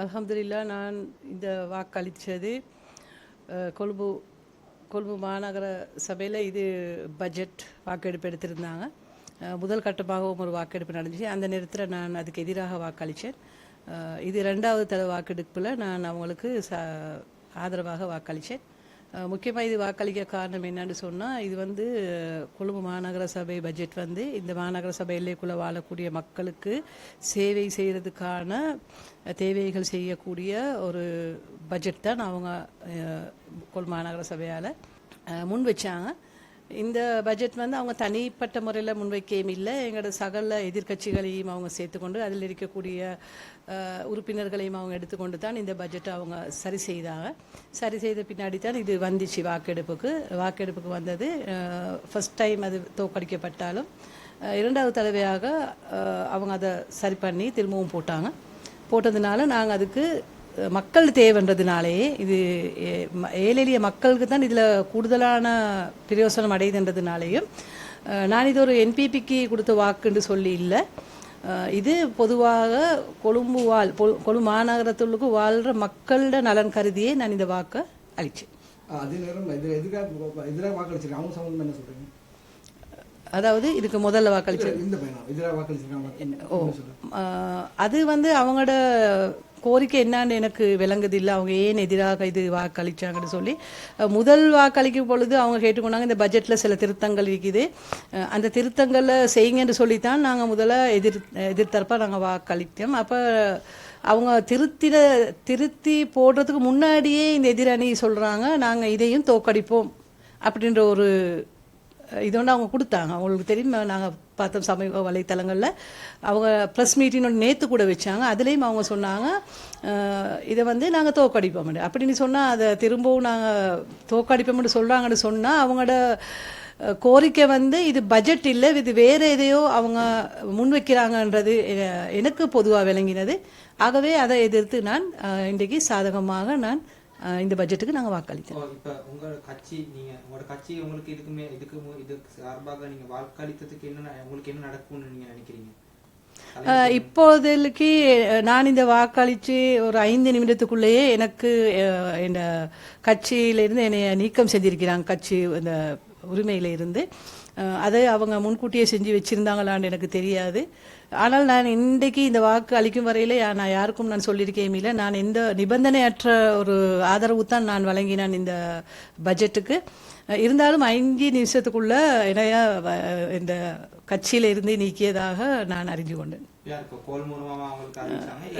அல்ஹம்துலில்லாஹ் நான் இந்த வாக்களித்தது கொழும்பு மாநகர சபையில் இது பட்ஜெட் வாக்கெடுப்பு எடுத்திருந்தாங்க. முதல் கட்டமாகவும் ஒரு வாக்கெடுப்பு நடந்துச்சு. அந்த நேரத்தில் நான் அதுக்கு எதிராக வாக்களித்தேன். இது ரெண்டாவது தடவை வாக்கெடுப்பில் நான் அவங்களுக்கு ஆதரவாக வாக்களித்தேன். முக்கியமாக இது வாக்களிக்க காரணம் என்னன்னு சொன்னால், இது கொழும்பு மாநகர சபை பட்ஜெட் இந்த மாநகர சபை எல்லைக்குள்ளே வாழக்கூடிய மக்களுக்கு சேவை செய்கிறதுக்கான தேவைகள் செய்யக்கூடிய ஒரு பட்ஜெட் தான் அவங்க கொழும்பு மாநகர சபையால் முன் வச்சாங்க. இந்த பட்ஜெட் அவங்க தனிப்பட்ட முறையில் முன்வைக்கவும் இல்லை, எங்களோட சகல எதிர்கட்சிகளையும் அவங்க சேர்த்துக்கொண்டு அதில் இருக்கக்கூடிய உறுப்பினர்களையும் அவங்க எடுத்துக்கொண்டு தான் இந்த பட்ஜெட்டை அவங்க சரி செய்த பின்னாடி தான் இது வந்துச்சு வாக்கெடுப்புக்கு வந்தது. ஃபர்ஸ்ட் டைம் அது தோற்கடிக்கப்பட்டாலும் இரண்டாவது தடவையாக அவங்க அதை சரி பண்ணி திரும்பவும் போட்டதுனால நாங்கள் அதுக்கு மக்கள் தேவைன்றதுனாலேயே இது ஏழெளிய மக்களுக்கு தான் இதில் கூடுதலான பிரயோசனம் அடையுதுன்றதுனாலேயும் நான் இது ஒரு என்பிபிக்கு கொடுத்த வாக்குன்னு சொல்லி இல்லை. இது பொதுவாக கொழும்பு மாநகரத்துக்கு வாழ்கிற மக்களோட நலன் கருதியே நான் இந்த வாக்கை அளித்தேன். அதாவது இதுக்கு முதல்ல வாக்களிச்சேன். அது அவங்களோட கோரிக்கை என்னான்னு எனக்கு விளங்குதில்லை. அவங்க ஏன் எதிராக இது வாக்களிச்சாங்கன்னு சொல்லி முதல் வாக்களிக்கும் பொழுது அவங்க கேட்டுக்கொண்டாங்க, இந்த பட்ஜெட்டில் சில திருத்தங்கள் இருக்குது, அந்த திருத்தங்களை செய்யுங்கன்னு சொல்லித்தான் நாங்கள் முதல்ல எதிர்த்தரப்பாக நாங்கள் வாக்களித்தோம். அப்போ அவங்க திருத்தி போடுறதுக்கு முன்னாடியே இந்த எதிரணி சொல்கிறாங்க, நாங்கள் இதையும் தோற்கடிப்போம் அப்படின்ற ஒரு இதோண்டு அவங்க கொடுத்தாங்க. அவங்களுக்கு தெரியும், நாங்கள் பார்த்த சமூக வலைத்தளங்களில் அவங்க ப்ரெஸ் மீட்டிங் நேற்று கூட வச்சாங்க. அதுலேயும் அவங்க சொன்னாங்க, இதை நாங்கள் தோற்கடிப்போம் அப்படின்னு சொன்னால், அதை திரும்பவும் நாங்கள் தோற்கடிப்போம்னு சொல்கிறாங்கன்னு சொன்னால் அவங்களோட கோரிக்கை இது பட்ஜெட் இல்லை, இது வேறு எதையோ அவங்க முன்வைக்கிறாங்கன்றது எனக்கு பொதுவாக விளங்கினது. ஆகவே அதை எதிர்த்து நான் இன்றைக்கு சாதகமாக நான் இந்த பட்ஜெட்டுக்கு நாங்கள் வாக்களித்தோம். இப்போ உங்களோட கட்சி உங்களுக்கு இதுக்கு சார்பாக நீங்கள் வாக்களித்ததுக்கு உங்களுக்கு என்ன நடக்கும்னு நீங்கள் நினைக்கிறீங்க? இப்போதைக்கு நான் இந்த வாக்களித்து ஒரு 5 நிமிடத்துக்குள்ளேயே எனக்கு என் கட்சியிலிருந்து என்னை நீக்கம் செஞ்சிருக்கிறாங்க. கட்சி இந்த உரிமையில இருந்து அதை அவங்க முன்கூட்டியே செஞ்சு வச்சுருந்தாங்களான்னு எனக்கு தெரியாது. ஆனால் நான் இன்றைக்கு இந்த வாக்கு அளிக்கும் வரையிலே நான் யாருக்கும் நான் சொல்லியிருக்கேன் இல்லை. நான் எந்த நிபந்தனையற்ற ஒரு ஆதரவு தான் நான் வழங்கினான் இந்த பட்ஜெட்டுக்கு. இருந்தாலும் 5 நிமிஷத்துக்குள்ள என்னைய இந்த கட்சியில இருந்து நீக்கியதாக நான் அறிஞ்சு கொண்டேன்.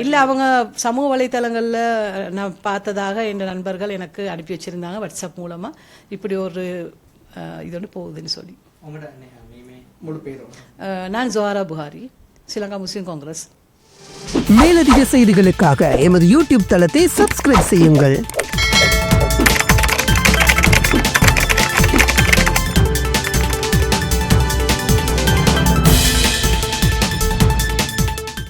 இல்லை, அவங்க சமூக வலைத்தளங்களில் நான் பார்த்ததாக என் நண்பர்கள் எனக்கு அனுப்பி வச்சுருந்தாங்க வாட்ஸ்அப் மூலமாக, இப்படி ஒரு இது ஒன்று போகுதுன்னு சொல்லி. நான் ஜோஹரா புகாரி, ஸ்ரீலங்கா முஸ்லிம் காங்கிரஸ். மேலதிக செய்திகளுக்காக எமது யூடியூப் தளத்தை சப்ஸ்கிரைப் செய்யுங்கள்.